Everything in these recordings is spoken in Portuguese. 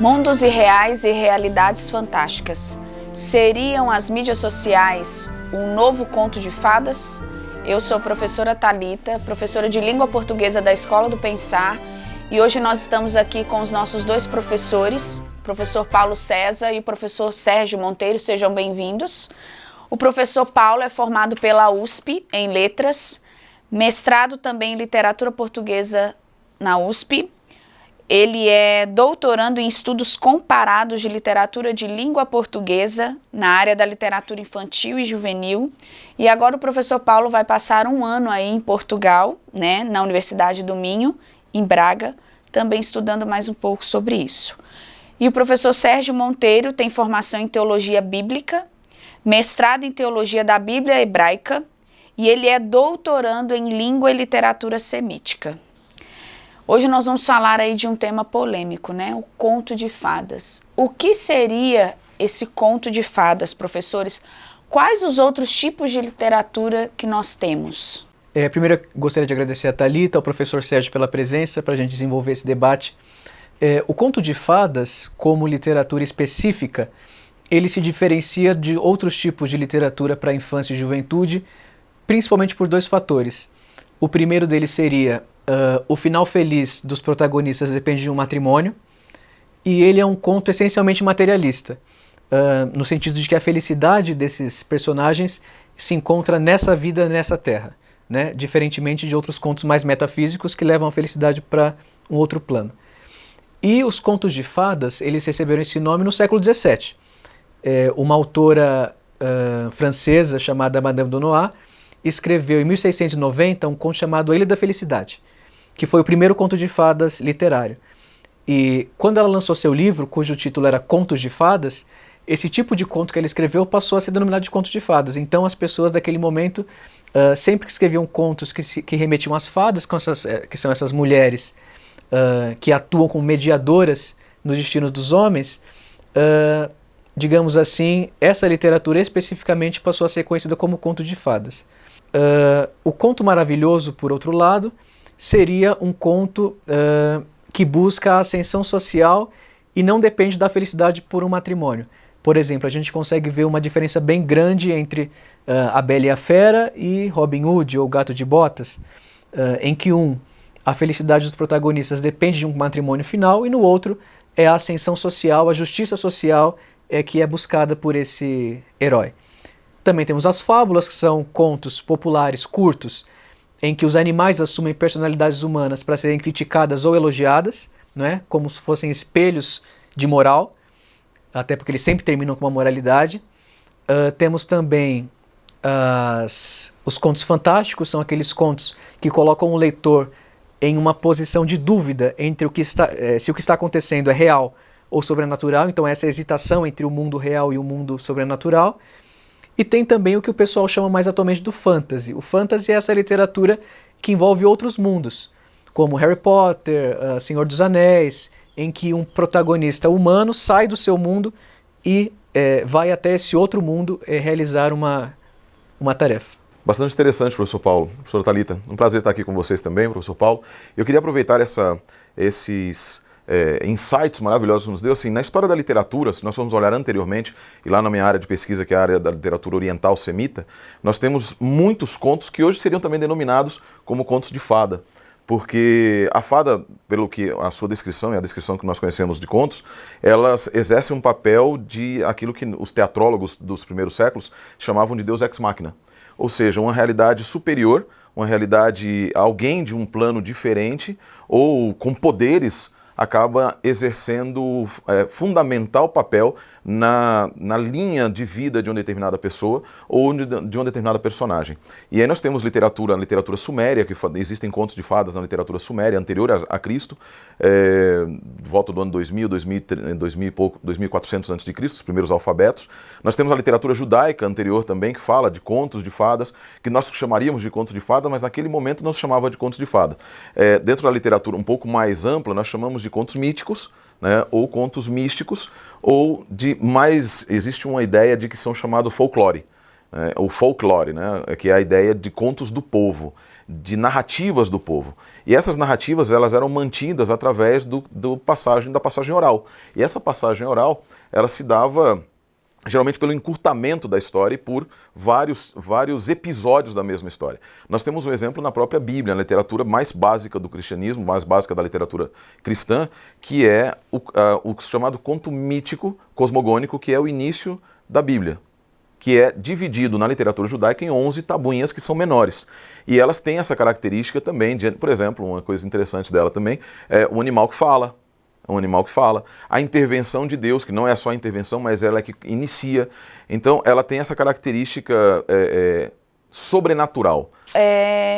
Mundos irreais e realidades fantásticas. Seriam as mídias sociais um novo conto de fadas? Eu sou a professora Thalita, professora de língua portuguesa da Escola do Pensar, e hoje nós estamos aqui com os nossos dois professores, o professor Paulo César e o professor Sérgio Monteiro. Sejam bem-vindos. O professor Paulo é formado pela USP em Letras, mestrado também em Literatura Portuguesa na USP. Ele é doutorando em estudos comparados de literatura de língua portuguesa na área da literatura infantil e juvenil. E agora o professor Paulo vai passar um ano aí em Portugal, né, na Universidade do Minho, em Braga, também estudando mais um pouco sobre isso. E o professor Sérgio Monteiro tem formação em teologia bíblica, mestrado em teologia da Bíblia hebraica, e ele é doutorando em língua e literatura semítica. Hoje nós vamos falar aí de um tema polêmico, né? O conto de fadas. O que seria esse conto de fadas, professores? Quais os outros tipos de literatura que nós temos? Primeiro, eu gostaria de agradecer a Thalita, ao professor Sérgio pela presença, para a gente desenvolver esse debate. O conto de fadas, como literatura específica, ele se diferencia de outros tipos de literatura para infância e juventude, principalmente por dois fatores. O primeiro deles seria o final feliz dos protagonistas depende de um matrimônio, e ele é um conto essencialmente materialista, no sentido de que a felicidade desses personagens se encontra nessa vida, nessa terra, né? Diferentemente de outros contos mais metafísicos que levam a felicidade para um outro plano. E os contos de fadas, eles receberam esse nome no século XVII. Uma autora francesa chamada Madame Donois escreveu em 1690 um conto chamado A Ilha da Felicidade, que foi o primeiro conto de fadas literário. E quando ela lançou seu livro, cujo título era Contos de Fadas, esse tipo de conto que ela escreveu passou a ser denominado de conto de fadas. Então as pessoas daquele momento, sempre que escreviam contos que remetiam às fadas, que são essas mulheres que atuam como mediadoras nos destinos dos homens, digamos assim, essa literatura especificamente passou a ser conhecida como conto de fadas. O conto maravilhoso, por outro lado, seria um conto que busca a ascensão social e não depende da felicidade por um matrimônio. Por exemplo, a gente consegue ver uma diferença bem grande entre A Bela e a Fera e Robin Hood ou Gato de Botas, em que a felicidade dos protagonistas depende de um matrimônio final, e no outro é a ascensão social, a justiça social que é buscada por esse herói. Também temos as fábulas, que são contos populares curtos, em que os animais assumem personalidades humanas para serem criticadas ou elogiadas, né, como se fossem espelhos de moral, até porque eles sempre terminam com uma moralidade. Temos também os contos fantásticos, são aqueles contos que colocam o leitor em uma posição de dúvida entre se o que está acontecendo é real ou sobrenatural, então essa hesitação entre o mundo real e o mundo sobrenatural. E tem também o que o pessoal chama mais atualmente do fantasy. O fantasy é essa literatura que envolve outros mundos, como Harry Potter, Senhor dos Anéis, em que um protagonista humano sai do seu mundo e vai até esse outro mundo realizar uma tarefa. Bastante interessante, professor Paulo. Professora Thalita, um prazer estar aqui com vocês também, professor Paulo. Eu queria aproveitar esses insights maravilhosos que nos deu. Assim, na história da literatura, se nós formos olhar anteriormente, e lá na minha área de pesquisa, que é a área da literatura oriental semita, nós temos muitos contos que hoje seriam também denominados como contos de fada. Porque a fada, pelo que a sua descrição e a descrição que nós conhecemos de contos, elas exercem um papel de aquilo que os teatrólogos dos primeiros séculos chamavam de Deus ex machina. Ou seja, uma realidade superior, uma realidade, alguém de um plano diferente ou com poderes, acaba exercendo fundamental papel na linha de vida de uma determinada pessoa ou de uma determinada personagem. E aí nós temos a literatura suméria, que existem contos de fadas na literatura suméria, anterior a Cristo, volta do ano 2000, 2400 a.C., os primeiros alfabetos. Nós temos a literatura judaica anterior também, que fala de contos de fadas, que nós chamaríamos de contos de fada, mas naquele momento não se chamava de contos de fada. Dentro da literatura um pouco mais ampla, nós chamamos de contos míticos, né, ou contos místicos, ou existe uma ideia de que são chamados folclore. o folclore, né, que é a ideia de contos do povo, de narrativas do povo. E essas narrativas elas eram mantidas através da passagem oral. E essa passagem oral ela se dava geralmente pelo encurtamento da história e por vários episódios da mesma história. Nós temos um exemplo na própria Bíblia, na literatura mais básica do cristianismo, mais básica da literatura cristã, que é o chamado conto mítico cosmogônico, que é o início da Bíblia, que é dividido na literatura judaica em 11 tabuinhas que são menores. E elas têm essa característica também, por exemplo, uma coisa interessante dela também, é o animal que fala. Um animal que fala, a intervenção de Deus, que não é só a intervenção, mas ela é que inicia. Então, ela tem essa característica sobrenatural.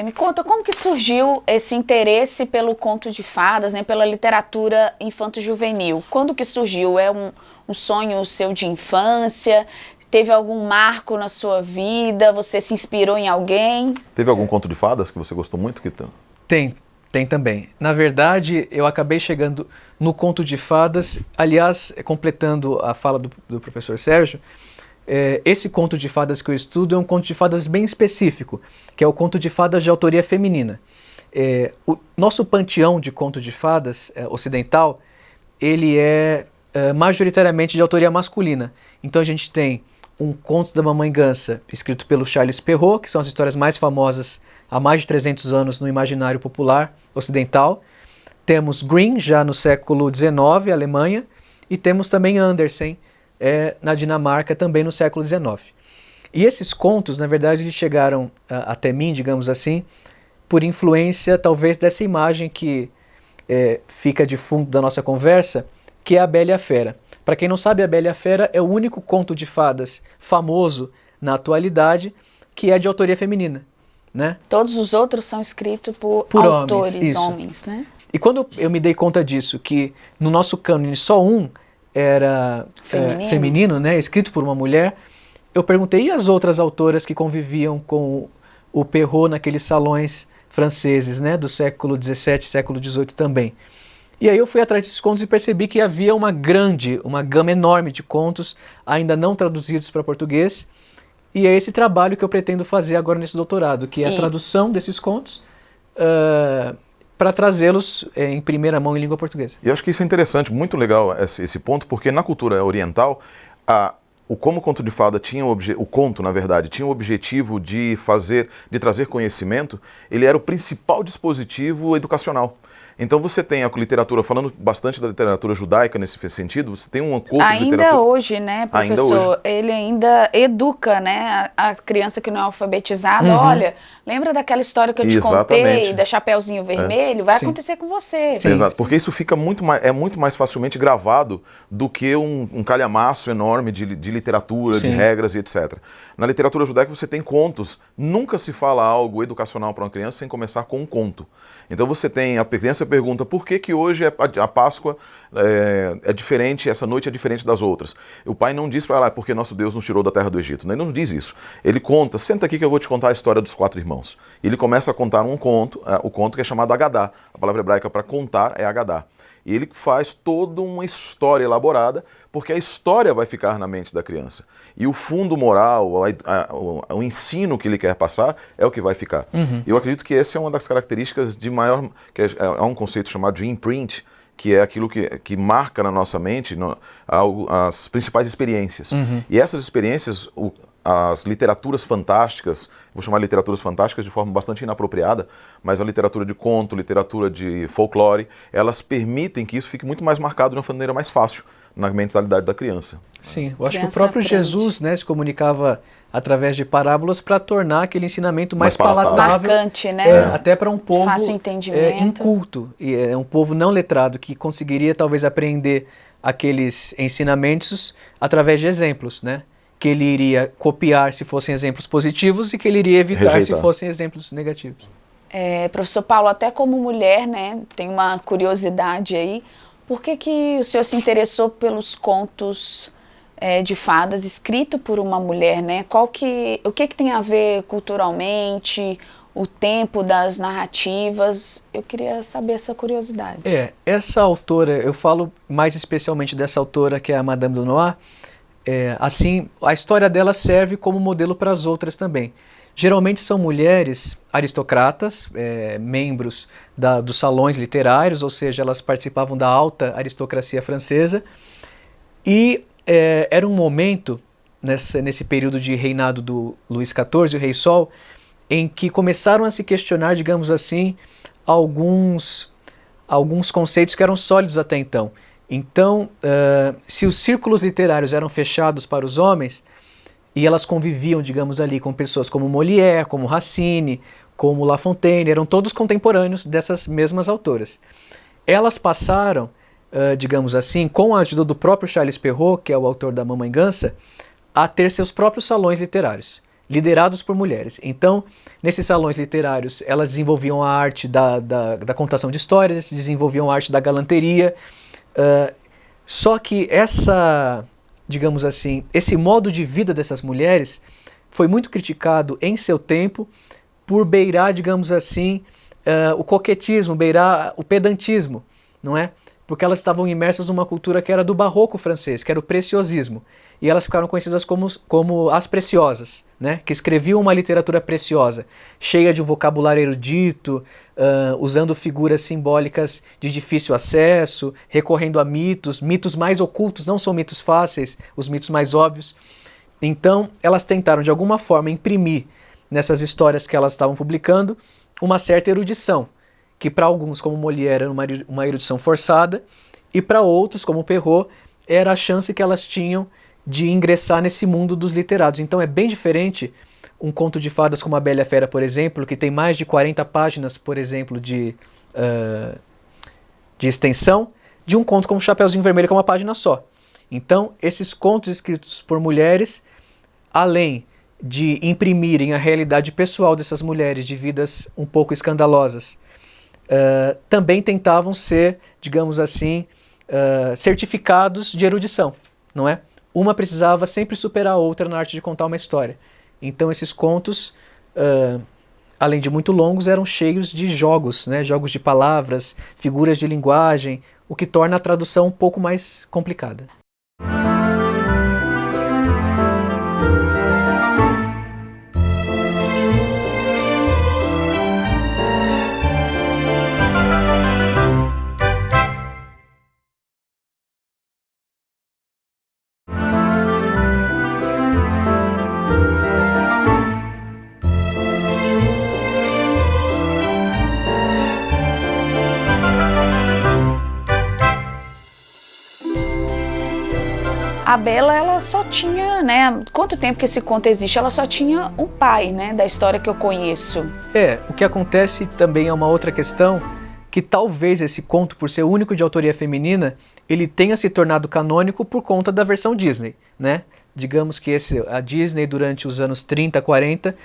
Me conta como que surgiu esse interesse pelo conto de fadas, né, pela literatura infanto-juvenil? Quando que surgiu? É um sonho seu de infância? Teve algum marco na sua vida? Você se inspirou em alguém? Teve algum conto de fadas que você gostou muito, Kitão? Tem também. Na verdade, eu acabei chegando no conto de fadas, aliás, completando a fala do professor Sérgio, esse conto de fadas que eu estudo é um conto de fadas bem específico, que é o conto de fadas de autoria feminina. O nosso panteão de conto de fadas ocidental, ele é majoritariamente de autoria masculina. Então a gente tem um conto da Mamãe Gansa, escrito pelo Charles Perrault, que são as histórias mais famosas há mais de 300 anos no imaginário popular ocidental. Temos Grimm, já no século XIX, Alemanha, e temos também Andersen, na Dinamarca, também no século XIX. E esses contos, na verdade, eles chegaram até mim, digamos assim, por influência, talvez, dessa imagem que fica de fundo da nossa conversa, que é a Bela e a Fera. Para quem não sabe, a Bela e a Fera é o único conto de fadas famoso na atualidade que é de autoria feminina, né? Todos os outros são escritos por autores, homens, né? E quando eu me dei conta disso, que no nosso cânone só um era feminino, né, escrito por uma mulher, eu perguntei, e as outras autoras que conviviam com o Perrault naqueles salões franceses, né, do século XVII, século XVIII também? E aí eu fui atrás desses contos e percebi que havia uma gama enorme de contos ainda não traduzidos para português. E é esse trabalho que eu pretendo fazer agora nesse doutorado, que é a tradução desses contos para trazê-los em primeira mão em língua portuguesa. E eu acho que isso é interessante, muito legal esse ponto, porque na cultura oriental, como o conto de fada tinha o conto, na verdade, tinha o objetivo de trazer conhecimento, ele era o principal dispositivo educacional. Então você tem a literatura, falando bastante da literatura judaica nesse sentido, você tem um corpo de literatura... Ainda hoje, né, professor? Ele ainda educa, né, a criança que não é alfabetizada. Uhum. Olha, lembra daquela história que eu te contei, da Chapeuzinho Vermelho? Vai acontecer com você. Sim. Exato, porque isso fica muito mais facilmente gravado do que um calhamaço enorme de literatura, de regras e etc. Na literatura judaica você tem contos. Nunca se fala algo educacional para uma criança sem começar com um conto. Então você tem, a criança pergunta por que hoje a Páscoa é diferente, essa noite é diferente das outras. O pai não diz para ela, porque nosso Deus nos tirou da terra do Egito. Ele não diz isso. Ele conta, senta aqui que eu vou te contar a história dos 4 irmãos. E ele começa a contar um conto, o conto que é chamado Agadá. A palavra hebraica para contar é Agadá. E ele faz toda uma história elaborada, porque a história vai ficar na mente da criança. E o fundo moral, o ensino que ele quer passar é o que vai ficar. Uhum. Eu acredito que essa é uma das características de maior... que é um conceito chamado de imprint, que é aquilo que marca na nossa mente as principais experiências. Uhum. E essas experiências... as literaturas fantásticas, vou chamar de literaturas fantásticas de forma bastante inapropriada, mas a literatura de conto, literatura de folclore, elas permitem que isso fique muito mais marcado de uma maneira mais fácil na mentalidade da criança. Sim, eu acho que o próprio Jesus, né, se comunicava através de parábolas para tornar aquele ensinamento mais palatável, marcante, né? Até para um povo fácil entendimento, inculto, e é um povo não letrado que conseguiria talvez aprender aqueles ensinamentos através de exemplos, né? Que ele iria copiar se fossem exemplos positivos e que ele iria evitar se fossem exemplos negativos. Professor Paulo, até como mulher, né, tem uma curiosidade aí, por que o senhor se interessou pelos contos de fadas escrito por uma mulher, né? O que tem a ver culturalmente, o tempo das narrativas? Eu queria saber essa curiosidade. Essa autora, eu falo mais especialmente dessa autora que é a Madame Donois. assim, a história delas serve como modelo para as outras também. Geralmente são mulheres aristocratas, membros dos salões literários, ou seja, elas participavam da alta aristocracia francesa, e era um momento, nesse período de reinado do Luís XIV, o Rei Sol, em que começaram a se questionar, digamos assim, alguns conceitos que eram sólidos até então. Então, se os círculos literários eram fechados para os homens, e elas conviviam, digamos ali, com pessoas como Molière, como Racine, como La Fontaine, eram todos contemporâneos dessas mesmas autoras. Elas passaram, digamos assim, com a ajuda do próprio Charles Perrault, que é o autor da Mamãe Gansa, a ter seus próprios salões literários, liderados por mulheres. Então, nesses salões literários, elas desenvolviam a arte da contação de histórias, desenvolviam a arte da galanteria, só que digamos assim, esse modo de vida dessas mulheres foi muito criticado em seu tempo por beirar, digamos assim, o coquetismo, beirar o pedantismo, não é? Porque elas estavam imersas numa cultura que era do barroco francês, que era o preciosismo. E elas ficaram conhecidas como as preciosas, né? Que escreviam uma literatura preciosa, cheia de um vocabulário erudito, usando figuras simbólicas de difícil acesso, recorrendo a mitos mais ocultos, não são mitos fáceis, os mitos mais óbvios. Então, elas tentaram, de alguma forma, imprimir nessas histórias que elas estavam publicando uma certa erudição, que para alguns, como Molière, era uma erudição forçada, e para outros, como Perrault, era a chance que elas tinham de ingressar nesse mundo dos literados. Então é bem diferente um conto de fadas como A Bela e a Fera, por exemplo, que tem mais de 40 páginas, por exemplo, de extensão, de um conto como Chapeuzinho Vermelho, que é uma página só. Então, esses contos escritos por mulheres, além de imprimirem a realidade pessoal dessas mulheres, de vidas um pouco escandalosas, também tentavam ser, digamos assim, certificados de erudição, não é? Uma precisava sempre superar a outra na arte de contar uma história. Então esses contos, além de muito longos, eram cheios de jogos, né? Jogos de palavras, figuras de linguagem, o que torna a tradução um pouco mais complicada. A Bela, ela só tinha, né? Quanto tempo que esse conto existe? Ela só tinha um pai, né? Da história que eu conheço. O que acontece também é uma outra questão, que talvez esse conto, por ser único de autoria feminina, ele tenha se tornado canônico por conta da versão Disney, né? Digamos que a Disney, durante os anos 30, 40,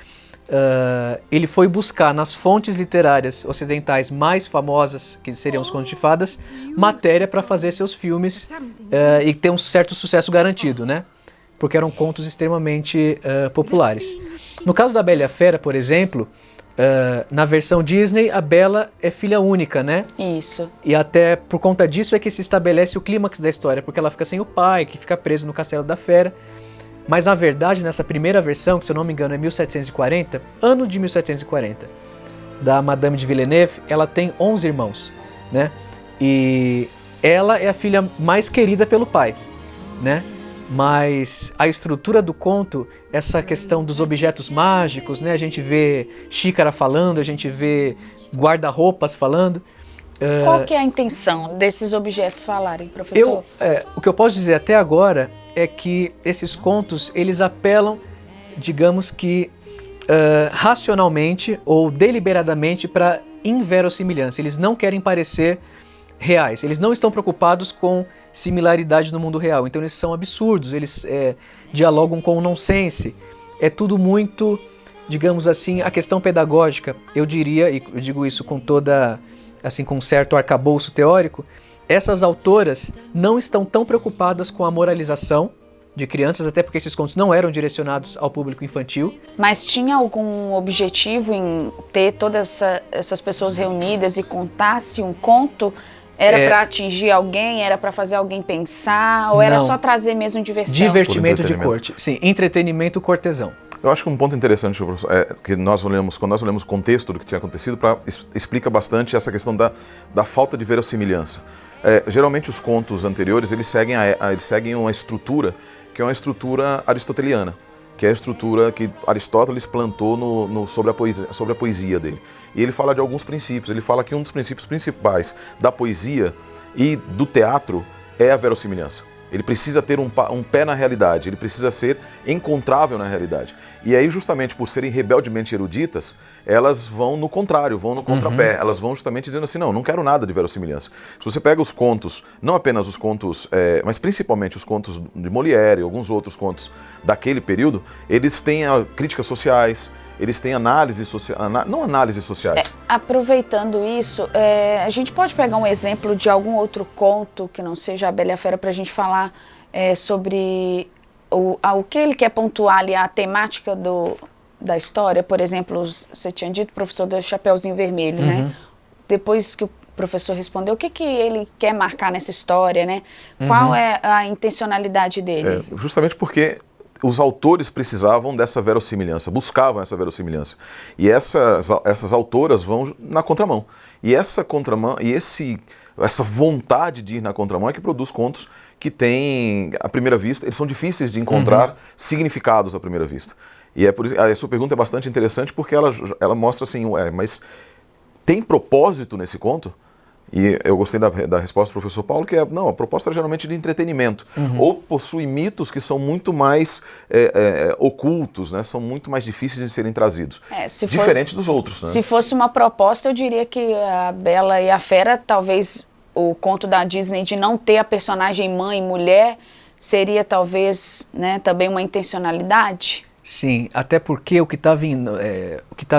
ele foi buscar nas fontes literárias ocidentais mais famosas, que seriam os contos de fadas, matéria para fazer seus filmes e ter um certo sucesso garantido, né? Porque eram contos extremamente populares. No caso da Bela e a Fera, por exemplo, na versão Disney, a Bela é filha única, né? Isso. E até por conta disso é que se estabelece o clímax da história, porque ela fica sem o pai, que fica preso no castelo da Fera. Mas na verdade, nessa primeira versão, que se eu não me engano é 1740, ano de 1740, da Madame de Villeneuve, ela tem 11 irmãos, né? E ela é a filha mais querida pelo pai, né? Mas a estrutura do conto, essa questão dos objetos mágicos, né? A gente vê xícara falando, a gente vê guarda-roupas falando. Qual que é a intenção desses objetos falarem, professor? O que eu posso dizer até agora é que esses contos, eles apelam, digamos que racionalmente ou deliberadamente para inverossimilhança. Eles não querem parecer reais, eles não estão preocupados com similaridade no mundo real, então eles são absurdos, eles dialogam com o nonsense, é tudo muito, digamos assim, a questão pedagógica, eu diria, e eu digo isso com toda, assim, com um certo arcabouço teórico, essas autoras não estão tão preocupadas com a moralização de crianças, até porque esses contos não eram direcionados ao público infantil. Mas tinha algum objetivo em ter todas essas pessoas reunidas e contasse um conto Era para atingir alguém? Era para fazer alguém pensar? Ou era só trazer mesmo diversão? Divertimento de corte. Sim, entretenimento cortesão. Eu acho que um ponto interessante, professor, é que quando nós olhamos o contexto do que tinha acontecido, explica bastante essa questão da falta de verossimilhança. Geralmente os contos anteriores, eles seguem uma estrutura que é uma estrutura aristoteliana, que é a estrutura que Aristóteles plantou sobre a poesia dele. E ele fala de alguns princípios. Ele fala que um dos princípios principais da poesia e do teatro é a verossimilhança. Ele precisa ter um pé na realidade, ele precisa ser encontrável na realidade. E aí, justamente por serem rebeldemente eruditas, elas vão no contrário, vão no contrapé. Elas vão justamente dizendo assim, não quero nada de verossimilhança. Se você pega os contos, não apenas os contos, mas principalmente os contos de Molière e alguns outros contos daquele período, eles têm críticas sociais, eles têm análises sociais, não análises sociais. Aproveitando isso, a gente pode pegar um exemplo de algum outro conto que não seja a Bela e a Fera para a gente falar sobre o que ele quer pontuar ali, a temática da história. Por exemplo, você tinha dito, professor, do Chapeuzinho Vermelho, né? Depois que o professor respondeu, o que ele quer marcar nessa história, né? Qual é a intencionalidade dele? Justamente porque os autores precisavam dessa verossimilhança, buscavam essa verossimilhança. E essas autoras vão na contramão. E essa contramão, essa vontade de ir na contramão é que produz contos que têm, à primeira vista, eles são difíceis de encontrar significados à primeira vista. E por isso, a sua pergunta é bastante interessante porque ela mostra assim, mas tem propósito nesse conto? E eu gostei da resposta do professor Paulo, que a proposta é geralmente de entretenimento, ou possui mitos que são muito mais ocultos, né? São muito mais difíceis de serem trazidos, diferente dos outros. Né? Se fosse uma proposta, eu diria que a Bela e a Fera, talvez o conto da Disney de não ter a personagem mãe, mulher, seria talvez, né, também uma intencionalidade? Sim, até porque o que estava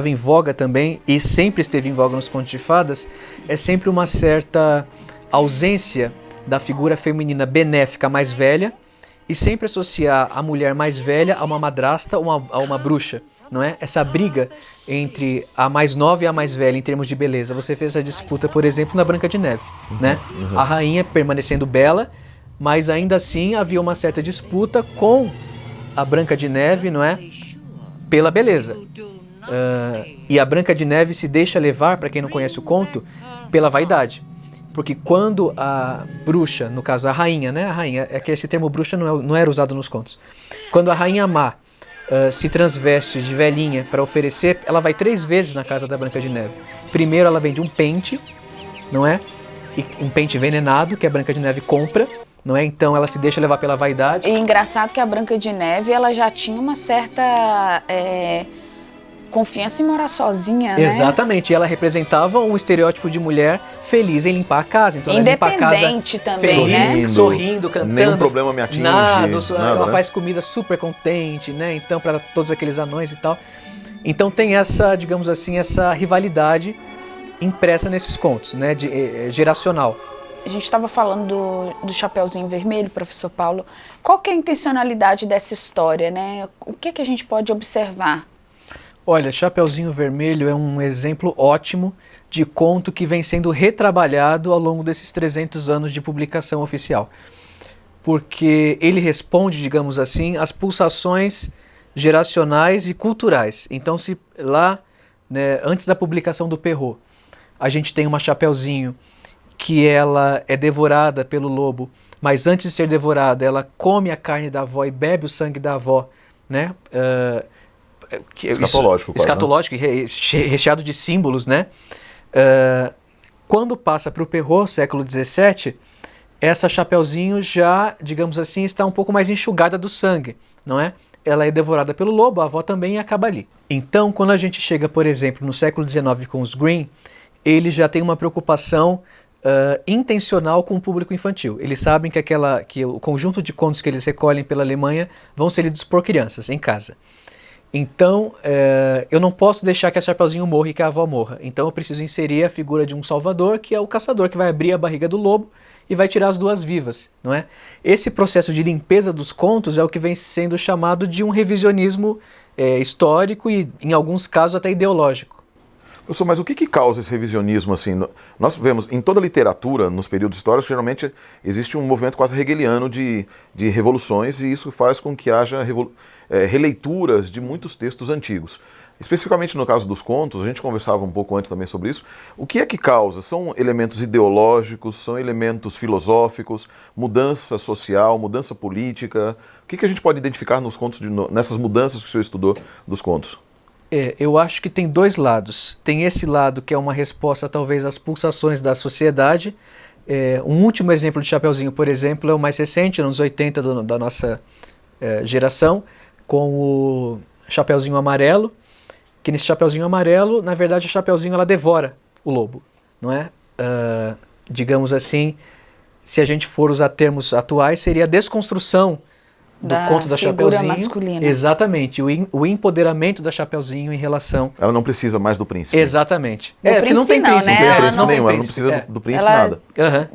em voga também, e sempre esteve em voga nos contos de fadas, é sempre uma certa ausência da figura feminina benéfica mais velha e sempre associar a mulher mais velha a uma madrasta ou a uma bruxa, não é? Essa briga entre a mais nova e a mais velha em termos de beleza. Você fez essa disputa, por exemplo, na Branca de Neve, né? A rainha permanecendo bela, mas ainda assim havia uma certa disputa com a Branca de Neve, não é? Pela beleza. E a Branca de Neve se deixa levar, para quem não conhece o conto, pela vaidade. Porque quando a bruxa, no caso a rainha, né? A rainha, é que esse termo bruxa não era usado nos contos. Quando a rainha má se transveste de velhinha para oferecer, ela vai 3 vezes na casa da Branca de Neve. Primeiro ela vende um pente, não é? E um pente envenenado que a Branca de Neve compra. Não é? Então ela se deixa levar pela vaidade. E engraçado que a Branca de Neve ela já tinha uma certa confiança em morar sozinha, né? Exatamente, e ela representava um estereótipo de mulher feliz em limpar a casa. Então ela limpa a casa independente também, feliz, né? Sorrindo, cantando. Nenhum problema me atinge. Nada, ela né? faz comida super contente, né? Então para todos aqueles anões e tal. Então tem essa, digamos assim, essa rivalidade impressa nesses contos, né? Geracional. A gente estava falando do Chapeuzinho Vermelho, professor Paulo. Qual que é a intencionalidade dessa história, né? O que a gente pode observar? Olha, Chapeuzinho Vermelho é um exemplo ótimo de conto que vem sendo retrabalhado ao longo desses 300 anos de publicação oficial. Porque ele responde, digamos assim, às pulsações geracionais e culturais. Então, se lá, né, antes da publicação do Perrault, a gente tem uma Chapeuzinho que ela é devorada pelo lobo, mas antes de ser devorada, ela come a carne da avó e bebe o sangue da avó, né? Escatológico, quase, escatológico, né? Recheado de símbolos, né? Quando passa para o Perrault, século XVII, essa Chapeuzinho já, digamos assim, está um pouco mais enxugada do sangue, não é? Ela é devorada pelo lobo, a avó também acaba ali. Então, quando a gente chega, por exemplo, no século XIX com os Grimm, eles já têm uma preocupação intencional com o público infantil. Eles sabem que o conjunto de contos que eles recolhem pela Alemanha vão ser lidos por crianças, em casa. Então, eu não posso deixar que a Chapeuzinho morra e que a avó morra. Então eu preciso inserir a figura de um salvador, que é o caçador, que vai abrir a barriga do lobo e vai tirar as 2 vivas, não é? Esse processo de limpeza dos contos é o que vem sendo chamado de um revisionismo histórico e, em alguns casos, até ideológico. Professor, mas o que causa esse revisionismo assim? Nós vemos em toda a literatura, nos períodos históricos, geralmente existe um movimento quase hegeliano de revoluções e isso faz com que haja releituras de muitos textos antigos. Especificamente no caso dos contos, a gente conversava um pouco antes também sobre isso. O que é que causa? São elementos ideológicos, são elementos filosóficos, mudança social, mudança política? O que a gente pode identificar nos contos, nessas mudanças que o senhor estudou dos contos? Eu acho que tem dois lados. Tem esse lado que é uma resposta talvez às pulsações da sociedade. Um último exemplo de Chapeuzinho, por exemplo, é o mais recente, anos 80 da nossa geração, com o Chapeuzinho Amarelo, que nesse Chapeuzinho Amarelo, na verdade, a Chapeuzinho ela devora o lobo, não é? Digamos assim, se a gente for usar termos atuais, seria a desconstrução do conto da Chapeuzinho. Masculina. Exatamente, o empoderamento da Chapeuzinho em relação... Ela não precisa mais do príncipe. Exatamente. Porque não tem príncipe. Não tem príncipe não nenhum, tem ela não precisa do príncipe ela nada.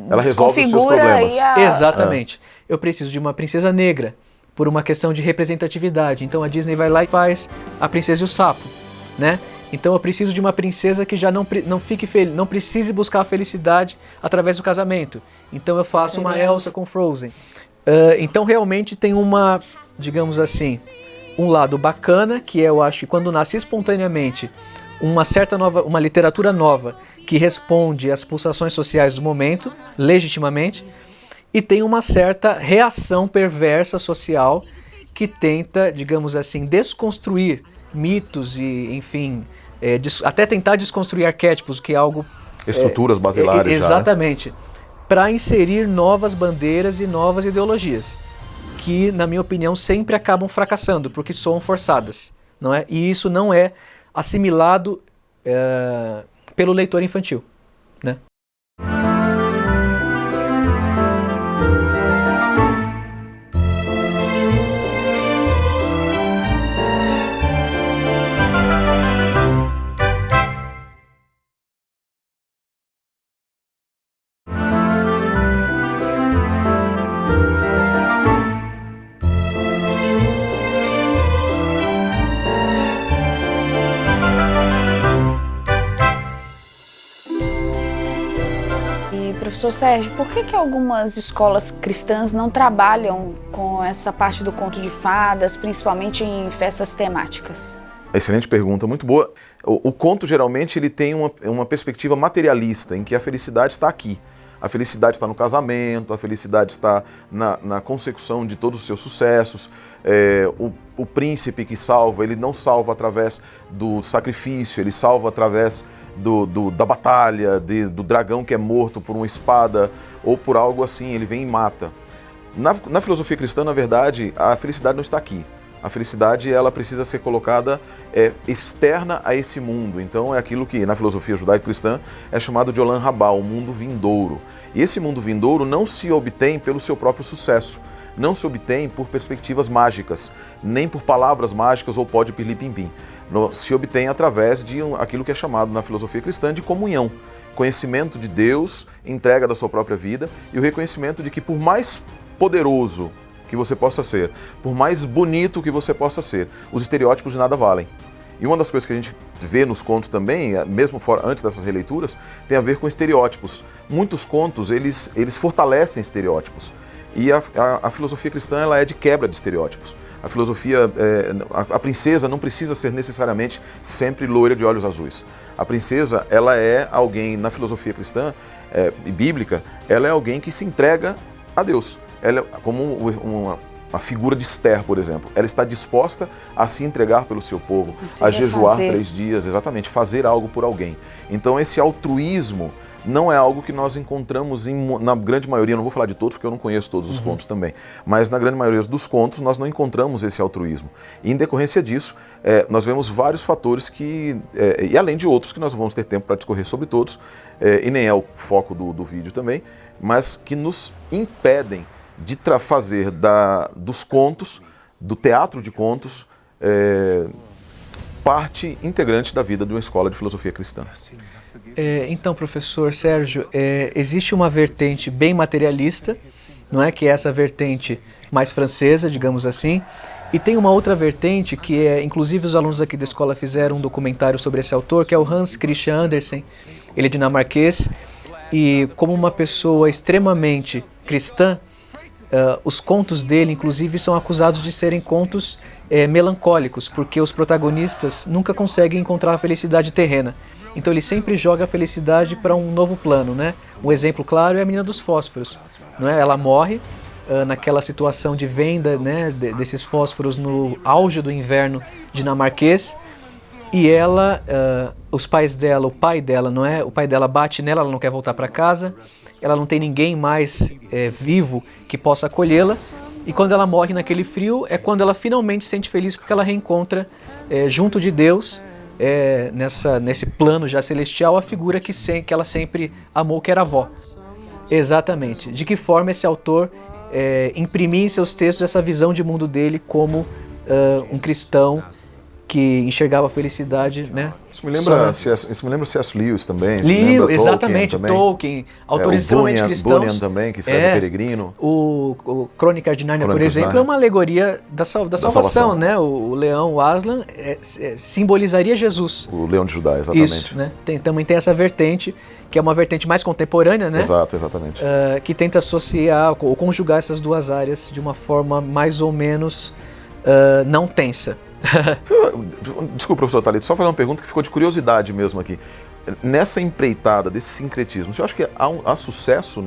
Ela resolve os seus problemas. Exatamente. Eu preciso de uma princesa negra, por uma questão de representatividade. Então a Disney vai lá e faz a Princesa e o Sapo, né? Então eu preciso de uma princesa que já não precise buscar a felicidade através do casamento. Então eu faço uma Elsa com Frozen. Então realmente tem digamos assim, um lado bacana, que eu acho que quando nasce espontaneamente uma literatura nova que responde às pulsações sociais do momento, legitimamente, e tem uma certa reação perversa social que tenta, digamos assim, desconstruir mitos e, enfim, até tentar desconstruir arquétipos, que é algo... Estruturas basilares. Exatamente. Para inserir novas bandeiras e novas ideologias, que, na minha opinião, sempre acabam fracassando, porque soam forçadas, não é? E isso não é assimilado pelo leitor infantil, né? Professor Sérgio, por que algumas escolas cristãs não trabalham com essa parte do conto de fadas, principalmente em festas temáticas? Excelente pergunta, muito boa. O conto, geralmente, ele tem uma perspectiva materialista, em que a felicidade está aqui. A felicidade está no casamento, a felicidade está na consecução de todos os seus sucessos. O príncipe que salva, ele não salva através do sacrifício, ele salva através da batalha, do dragão que é morto por uma espada ou por algo assim, ele vem e mata. Na filosofia cristã, na verdade, a felicidade não está aqui. A felicidade, ela precisa ser colocada externa a esse mundo. Então é aquilo que na filosofia judaico-cristã é chamado de Olam Rabá, o mundo vindouro. E esse mundo vindouro não se obtém pelo seu próprio sucesso, não se obtém por perspectivas mágicas, nem por palavras mágicas ou pó de pirlim-pim-pim. Se obtém através de aquilo que é chamado na filosofia cristã de comunhão. Conhecimento de Deus, entrega da sua própria vida e o reconhecimento de que por mais poderoso que você possa ser, por mais bonito que você possa ser, os estereótipos de nada valem. E uma das coisas que a gente vê nos contos também, mesmo antes dessas releituras, tem a ver com estereótipos. Muitos contos, eles fortalecem estereótipos. E a filosofia cristã, ela é de quebra de estereótipos. A filosofia, a princesa não precisa ser necessariamente sempre loira de olhos azuis. A princesa, ela é alguém, na filosofia cristã e bíblica, ela é alguém que se entrega a Deus. Ela é como uma figura de Esther, por exemplo. Ela está disposta a se entregar pelo seu povo, a jejuar 3 dias, exatamente, fazer algo por alguém. Então esse altruísmo não é algo que nós encontramos na grande maioria, não vou falar de todos porque eu não conheço todos os contos também, mas na grande maioria dos contos nós não encontramos esse altruísmo. E em decorrência disso, nós vemos vários fatores que, e além de outros que nós vamos ter tempo para discorrer sobre todos, e nem é o foco do vídeo também, mas que nos impedem de fazer dos contos, do teatro de contos, parte integrante da vida de uma escola de filosofia cristã. Então, professor Sérgio, existe uma vertente bem materialista, não é, que é essa vertente mais francesa, digamos assim, E tem uma outra vertente que é, inclusive os alunos aqui da escola fizeram um documentário sobre esse autor, que é o Hans Christian Andersen. Ele é dinamarquês e, como uma pessoa extremamente cristã, os contos dele, inclusive, são acusados de serem contos melancólicos, porque os protagonistas nunca conseguem encontrar a felicidade terrena. Então ele sempre joga a felicidade para um novo plano, né? Um exemplo claro é a menina dos fósforos, não é? Ela morre naquela situação de venda, né, desses fósforos no auge do inverno dinamarquês, e ela, os pais dela, o pai dela, não é? O pai dela bate nela, ela não quer voltar para casa, ela não tem ninguém mais vivo que possa acolhê-la, e quando ela morre naquele frio é quando ela finalmente se sente feliz porque ela reencontra junto de Deus, nesse plano já celestial, a figura que ela sempre amou, que era a avó. Exatamente. De que forma esse autor imprimia em seus textos essa visão de mundo dele como um cristão que enxergava a felicidade, né? Isso me lembra C.S. Lewis também. Lewis, exatamente, Tolkien, autores extremamente cristãos. Bunyan também, que escreve O Peregrino. O Crônica de Nárnia, por exemplo, é uma alegoria da salvação, né? O leão, o Aslan, simbolizaria Jesus. O leão de Judá, exatamente. Isso, né? Também tem essa vertente, que é uma vertente mais contemporânea, né? Exato, exatamente. Que tenta associar ou conjugar essas duas áreas de uma forma mais ou menos não tensa. Desculpa, professor Thalita, só fazer uma pergunta que ficou de curiosidade mesmo aqui. Nessa empreitada desse sincretismo, você acha que há sucesso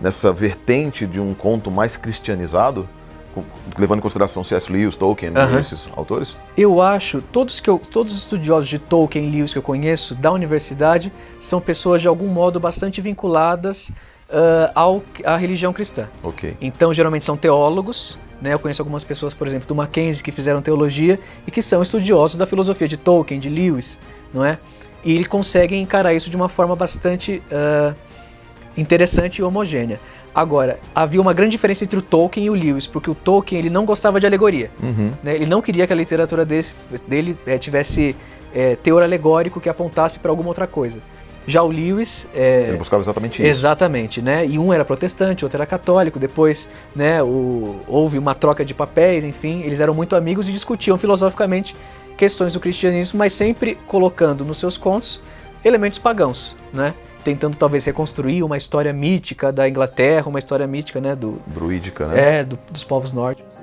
nessa vertente de um conto mais cristianizado, levando em consideração C.S. Lewis, Tolkien e esses autores? Eu acho, todos os estudiosos de Tolkien e Lewis que eu conheço da universidade são pessoas de algum modo bastante vinculadas à religião cristã. Okay. Então, geralmente são teólogos, né? Eu conheço algumas pessoas, por exemplo, do Mackenzie, que fizeram teologia e que são estudiosos da filosofia de Tolkien, de Lewis, não é? E eles conseguem encarar isso de uma forma bastante interessante e homogênea. Agora, havia uma grande diferença entre o Tolkien e o Lewis, porque o Tolkien ele não gostava de alegoria. Né? Ele não queria que a literatura dele tivesse teor alegórico que apontasse para alguma outra coisa. Já o Lewis... ele buscava exatamente isso. Exatamente, né? E um era protestante, outro era católico, depois, né, houve uma troca de papéis, enfim, eles eram muito amigos e discutiam filosoficamente questões do cristianismo, mas sempre colocando nos seus contos elementos pagãos, né? Tentando talvez reconstruir uma história mítica da Inglaterra, uma história mítica, né, druídica, né? Dos povos nórdicos.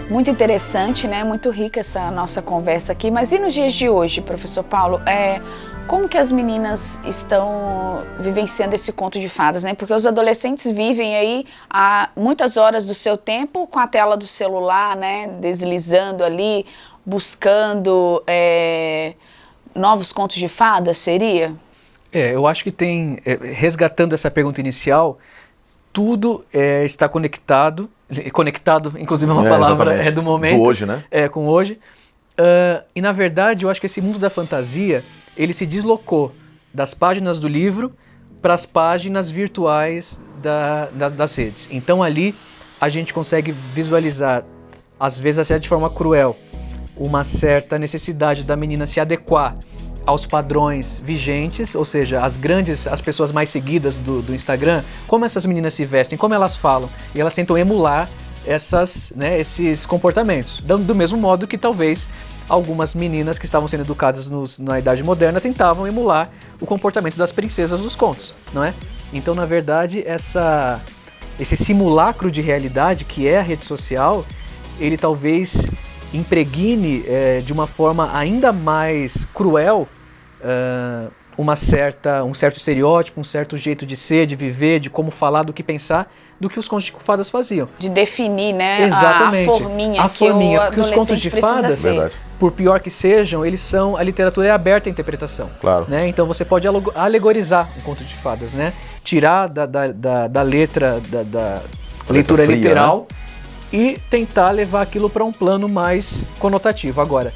Muito interessante, né? Muito rica essa nossa conversa aqui. Mas e nos dias de hoje, professor Paulo? Como que as meninas estão vivenciando esse conto de fadas, né? Porque os adolescentes vivem aí há muitas horas do seu tempo com a tela do celular, né? Deslizando ali, buscando novos contos de fadas, seria? Eu acho que tem, resgatando essa pergunta inicial, tudo está conectado, inclusive é uma palavra do momento. Do hoje, né? Com hoje. E na verdade, eu acho que esse mundo da fantasia, ele se deslocou das páginas do livro para as páginas virtuais das redes. Então ali a gente consegue visualizar, às vezes até de forma cruel, uma certa necessidade da menina se adequar aos padrões vigentes, ou seja, as pessoas mais seguidas do Instagram, como essas meninas se vestem, como elas falam, e elas tentam emular esses comportamentos, do mesmo modo que talvez algumas meninas que estavam sendo educadas na Idade Moderna tentavam emular o comportamento das princesas dos contos, não é? Então, na verdade, esse simulacro de realidade que é a rede social, ele talvez impregne de uma forma ainda mais cruel um certo estereótipo, um certo jeito de ser, de viver, de como falar, do que pensar, do que os contos de fadas faziam. De definir, né? Exatamente. A forminha porque os contos de fadas, por pior que sejam, a literatura é aberta à interpretação. Claro. Né? Então você pode alegorizar um conto de fadas, né? Tirar da letra, da leitura fria, literal, né? e tentar levar aquilo para um plano mais conotativo. Agora,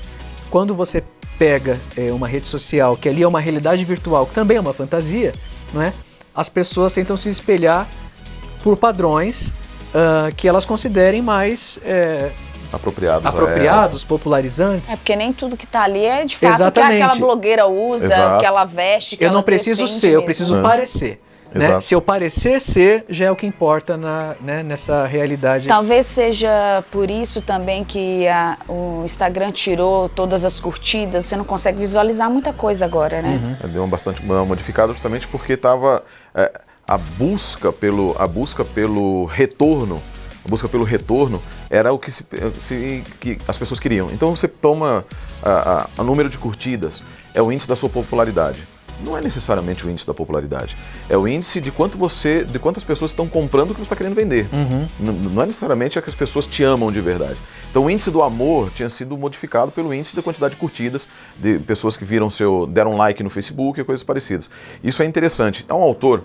quando você pega uma rede social, que ali é uma realidade virtual, que também é uma fantasia, não é? As pessoas tentam se espelhar por padrões que elas considerem mais apropriados, popularizantes. Porque nem tudo que tá ali é de fato Exatamente. que aquela blogueira usa, que ela veste, que eu ela não preciso ser, eu preciso parecer. Né? Se eu parecer ser, já é o que importa nessa realidade. Talvez seja por isso também que o Instagram tirou todas as curtidas, você não consegue visualizar muita coisa agora, né? Deu uma modificada justamente porque estava a busca pelo retorno era o que as pessoas queriam. Então você toma o número de curtidas, é o índice da sua popularidade. Não é necessariamente o índice da popularidade, é o índice de quantas pessoas estão comprando o que você está querendo vender. Não é necessariamente que as pessoas te amam de verdade. Então o índice do amor tinha sido modificado pelo índice da quantidade de curtidas, de pessoas que deram like no Facebook e coisas parecidas. Isso é interessante. Há um autor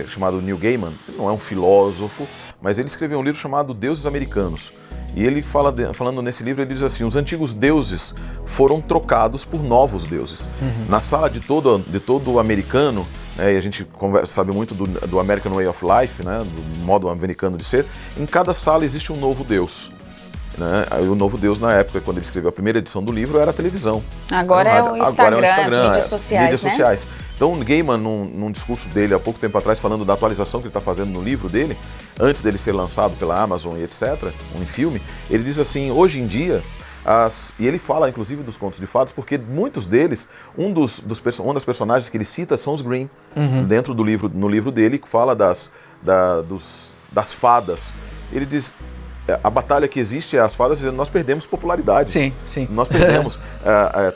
chamado Neil Gaiman, ele não é um filósofo, mas ele escreveu um livro chamado Deuses Americanos. E ele falando nesse livro, ele diz assim: os antigos deuses foram trocados por novos deuses. Na sala de todo americano, e a gente sabe muito do American Way of Life, né, do modo americano de ser, em cada sala existe um novo deus. Né? O novo deus, na época, quando ele escreveu a primeira edição do livro, era a televisão. Agora é o Instagram, as mídias sociais. Então, o Gaiman, num discurso dele há pouco tempo atrás, falando da atualização que ele está fazendo no livro dele, antes dele ser lançado pela Amazon e etc., em filme, ele diz assim: hoje em dia, e ele fala inclusive dos contos de fadas, porque muitos deles, uma das personagens que ele cita são os Grimm, dentro do livro, no livro dele, que fala das fadas. Ele diz: a batalha que existe é as fadas dizendo: nós perdemos popularidade. Sim. Nós perdemos.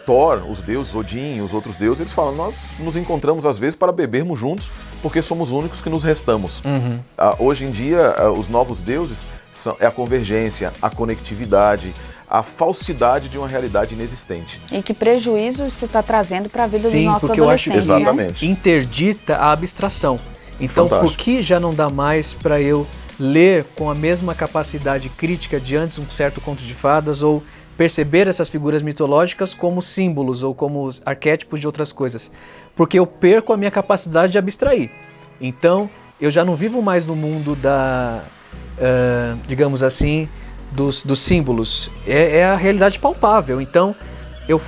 Thor, os deuses, Odin, os outros deuses, eles falam: nós nos encontramos às vezes para bebermos juntos, porque somos os únicos que nos restamos. Hoje em dia, os novos deuses é a convergência, a conectividade, a falsidade de uma realidade inexistente. E que prejuízo você está trazendo para a vida dos nossos porque eu acho adolescentes, que exatamente. Interdita a abstração. Então, Fantástico. por que já não dá mais para eu ler com a mesma capacidade crítica diante de um certo conto de fadas ou perceber essas figuras mitológicas como símbolos ou como arquétipos de outras coisas? Porque eu perco a minha capacidade de abstrair. Então, eu já não vivo mais no mundo digamos assim, dos símbolos. É a realidade palpável. Então, eu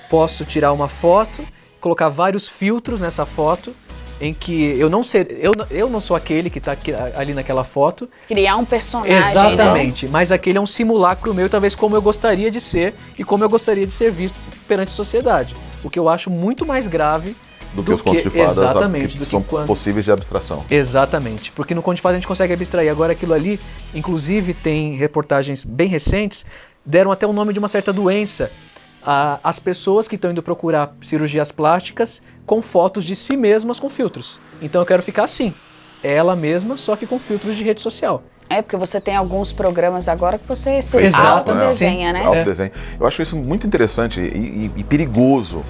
posso tirar uma foto, colocar vários filtros nessa foto, em que eu não sou aquele que está ali naquela foto. Criar um personagem. Exatamente, né? Mas aquele é um simulacro meu, talvez como eu gostaria de ser e como eu gostaria de ser visto perante a sociedade. O que eu acho muito mais grave do que os contos de fadas, exatamente, que são possíveis de abstração. Exatamente, porque no conto de fadas a gente consegue abstrair. Agora aquilo ali, inclusive tem reportagens bem recentes, deram até o nome de uma certa doença. As pessoas que estão indo procurar cirurgias plásticas com fotos de si mesmas com filtros. Então eu quero ficar assim, ela mesma, só que com filtros de rede social. Porque você tem alguns programas agora que você autodesenha, né? Autodesenho. Eu acho isso muito interessante e perigoso.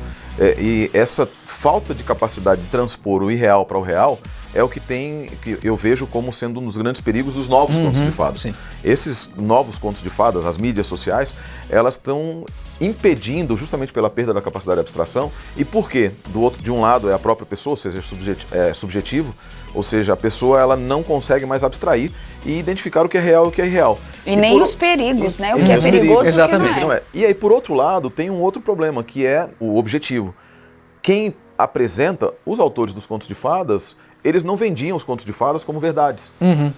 E essa falta de capacidade de transpor o irreal para o real é o que eu vejo como sendo um dos grandes perigos dos novos contos de fadas. Sim. Esses novos contos de fadas, as mídias sociais, elas estão impedindo, justamente pela perda da capacidade de abstração. E por quê? De um lado é a própria pessoa, ou seja, é subjetivo, ou seja, a pessoa ela não consegue mais abstrair e identificar o que é real e o que é irreal. E nem os perigos, né? O que é perigoso e o que não é. E aí, por outro lado, tem um outro problema, que é o objetivo. Quem apresenta, os autores dos contos de fadas, eles não vendiam os contos de fadas como verdades.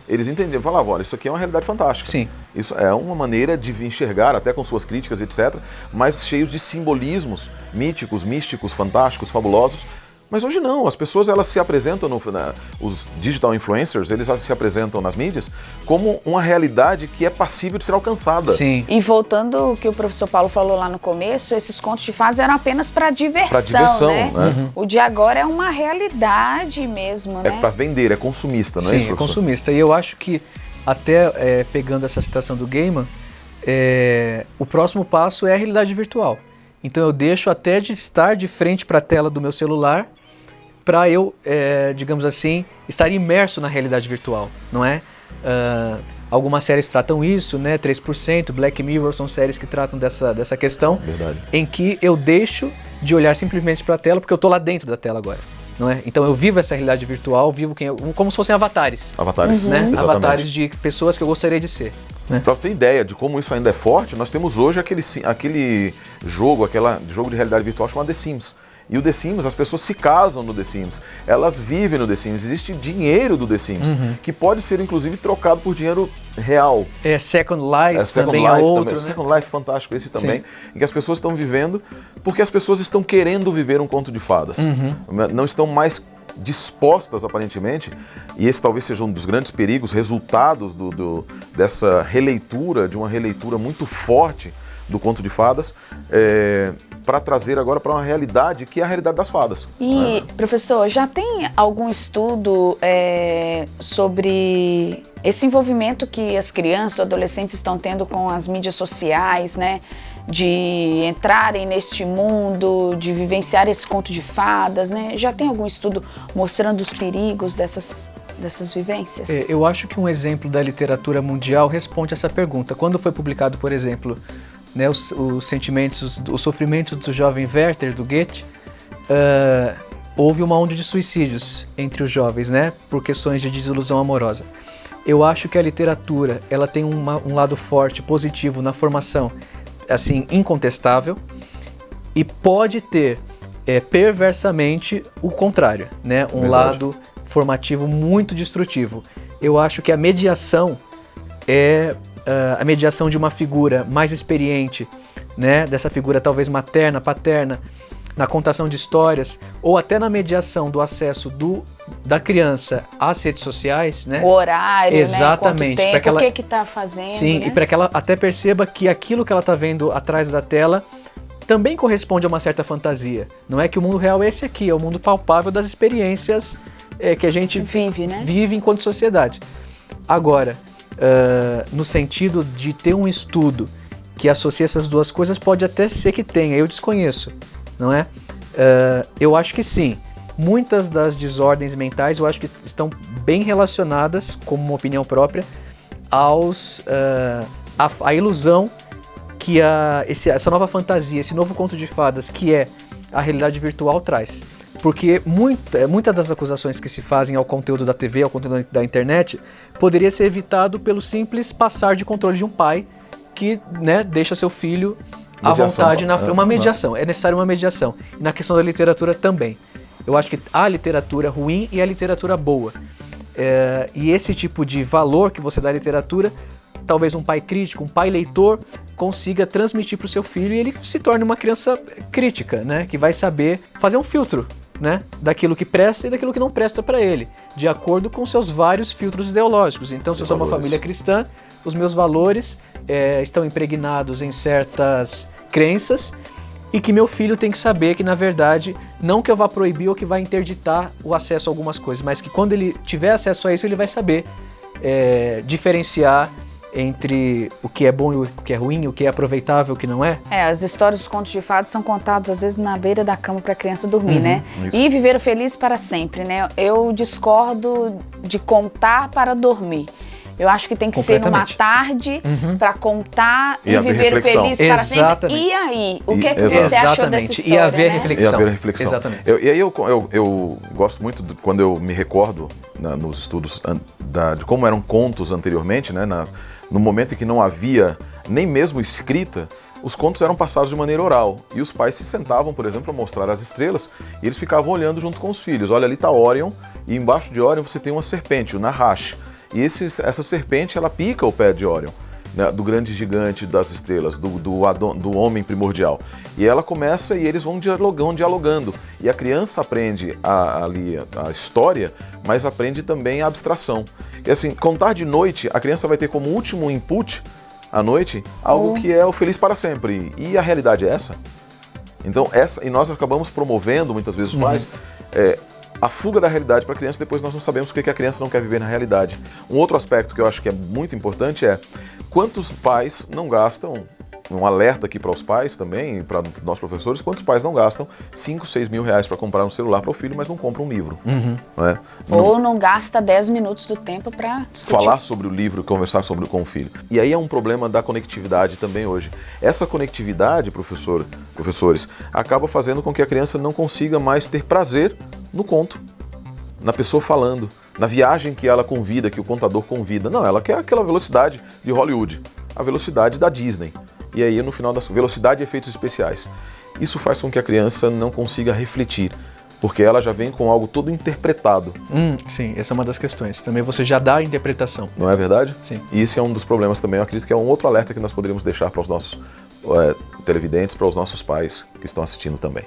Eles entendiam, falavam: olha, isso aqui é uma realidade fantástica. Sim. Isso é uma maneira de enxergar, até com suas críticas, etc., mas cheios de simbolismos míticos, místicos, fantásticos, fabulosos. Mas hoje não, as pessoas elas se apresentam, os digital influencers, eles se apresentam nas mídias como uma realidade que é passível de ser alcançada. Sim. E voltando ao que o professor Paulo falou lá no começo, esses contos de fadas eram apenas para diversão, né? O de agora é uma realidade mesmo, né? É para vender, é consumista, não é isso, Sim, é professor? consumista. E eu acho que, até pegando essa citação do Gaiman, o próximo passo é a realidade virtual. Então eu deixo até de estar de frente para a tela do meu celular para eu, digamos assim, estar imerso na realidade virtual, não é? Algumas séries tratam isso, né? 3%, Black Mirror são séries que tratam dessa questão. Verdade. Em que eu deixo de olhar simplesmente para a tela, porque eu tô lá dentro da tela agora. Não é? Então eu vivo essa realidade virtual, vivo como se fossem avatares. Avatares, Né? exatamente. Avatares de pessoas que eu gostaria de ser. Né? Para ter ideia de como isso ainda é forte, nós temos hoje aquele jogo de realidade virtual chamado The Sims. E o The Sims, as pessoas se casam no The Sims, elas vivem no The Sims, existe dinheiro do The Sims, que pode ser inclusive trocado por dinheiro real. Second Life Second também Life é outro, também. né? Second Life, fantástico esse também, Sim. em que as pessoas estão vivendo porque as pessoas estão querendo viver um conto de fadas. Não estão mais dispostas, aparentemente, e esse talvez seja um dos grandes perigos, resultados dessa releitura, de uma releitura muito forte do conto de fadas, para trazer agora para uma realidade que é a realidade das fadas. E, professor, já tem algum estudo sobre esse envolvimento que as crianças ou adolescentes estão tendo com as mídias sociais, né? De entrarem neste mundo, de vivenciar esse conto de fadas, né? Já tem algum estudo mostrando os perigos dessas vivências? Eu acho que um exemplo da literatura mundial responde essa pergunta. Quando foi publicado, por exemplo, né, os sofrimentos do jovem Werther, do Goethe, houve uma onda de suicídios entre os jovens, né, por questões de desilusão amorosa. Eu acho que a literatura ela tem um lado forte, positivo na formação, assim, incontestável, e pode ter perversamente o contrário, né, um lado formativo muito destrutivo. Eu acho que a mediação é a mediação de uma figura mais experiente, né, dessa figura talvez materna, paterna, na contação de histórias, ou até na mediação do acesso da criança às redes sociais, né? O horário, exatamente, né? Quanto tempo, o que está fazendo, sim, né? E para que ela até perceba que aquilo que ela está vendo atrás da tela também corresponde a uma certa fantasia. Não é que o mundo real é esse aqui, é o mundo palpável das experiências que a gente vive enquanto sociedade. Agora, no sentido de ter um estudo que associa essas duas coisas, pode até ser que tenha, eu desconheço, não é? Eu acho que sim. Muitas das desordens mentais eu acho que estão bem relacionadas, como uma opinião própria, à ilusão que essa nova fantasia, esse novo conto de fadas que é a realidade virtual traz. Porque muitas das acusações que se fazem ao conteúdo da TV, ao conteúdo da internet, poderia ser evitado pelo simples passar de controle de um pai que, né, deixa seu filho à vontade uma mediação. É necessário uma mediação. E na questão da literatura também. Eu acho que há literatura ruim e a literatura boa. E esse tipo de valor que você dá à literatura, talvez um pai crítico, um pai leitor, consiga transmitir para o seu filho e ele se torne uma criança crítica, né? Que vai saber fazer um filtro, né, daquilo que presta e daquilo que não presta para ele, de acordo com seus vários filtros ideológicos. Então, se eu sou uma família cristã, os meus valores estão impregnados em certas crenças e que meu filho tem que saber que, na verdade, não que eu vá proibir ou que vá interditar o acesso a algumas coisas, mas que quando ele tiver acesso a isso, ele vai saber diferenciar entre o que é bom e o que é ruim, o que é aproveitável e o que não é. As histórias dos contos de fadas são contadas às vezes na beira da cama para a criança dormir, né? Isso. E viver feliz para sempre, né? Eu discordo de contar para dormir. Eu acho que tem que ser uma tarde para contar e viver feliz para sempre. E aí? O que é que você achou dessa história? E haver reflexão. E haver reflexão. Exatamente. E aí eu gosto muito quando eu me recordo nos estudos de como eram contos anteriormente, né? No momento em que não havia nem mesmo escrita, os contos eram passados de maneira oral. E os pais se sentavam, por exemplo, a mostrar as estrelas, e eles ficavam olhando junto com os filhos. Olha, ali está Órion, e embaixo de Órion você tem uma serpente, o Nahash. E essa serpente, ela pica o pé de Órion, né, do grande gigante das estrelas, do homem primordial. E ela começa e eles vão dialogando. E a criança aprende ali a história, mas aprende também a abstração. E assim, contar de noite, a criança vai ter como último input, à noite, algo que é o feliz para sempre. E a realidade é essa? Então, e nós acabamos promovendo, muitas vezes, os pais, a fuga da realidade para a criança, depois nós não sabemos o que a criança não quer viver na realidade. Um outro aspecto que eu acho que é muito importante é quantos pais não gastam um alerta aqui para os pais também, para nós professores, quantos pais não gastam 5, 6 mil reais para comprar um celular para o filho, mas não compram um livro. Não é? Ou não gasta 10 minutos do tempo para falar sobre o livro, conversar com o filho. E aí é um problema da conectividade também hoje. Essa conectividade, professores, acaba fazendo com que a criança não consiga mais ter prazer no conto, na pessoa falando, na viagem que ela convida, que o contador convida. Não, ela quer aquela velocidade de Hollywood, a velocidade da Disney. E aí, no final, velocidade e efeitos especiais. Isso faz com que a criança não consiga refletir, porque ela já vem com algo todo interpretado. Sim, essa é uma das questões. Também você já dá a interpretação. Não é verdade? Sim. E esse é um dos problemas também. Eu acredito que é um outro alerta que nós poderíamos deixar para os nossos televidentes, para os nossos pais que estão assistindo também.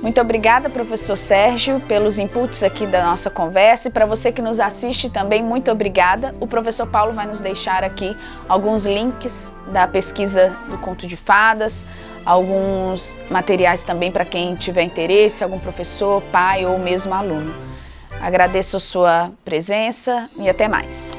Muito obrigada, professor Sérgio, pelos inputs aqui da nossa conversa. E para você que nos assiste também, muito obrigada. O professor Paulo vai nos deixar aqui alguns links da pesquisa do Conto de Fadas, alguns materiais também para quem tiver interesse, algum professor, pai ou mesmo aluno. Agradeço a sua presença e até mais.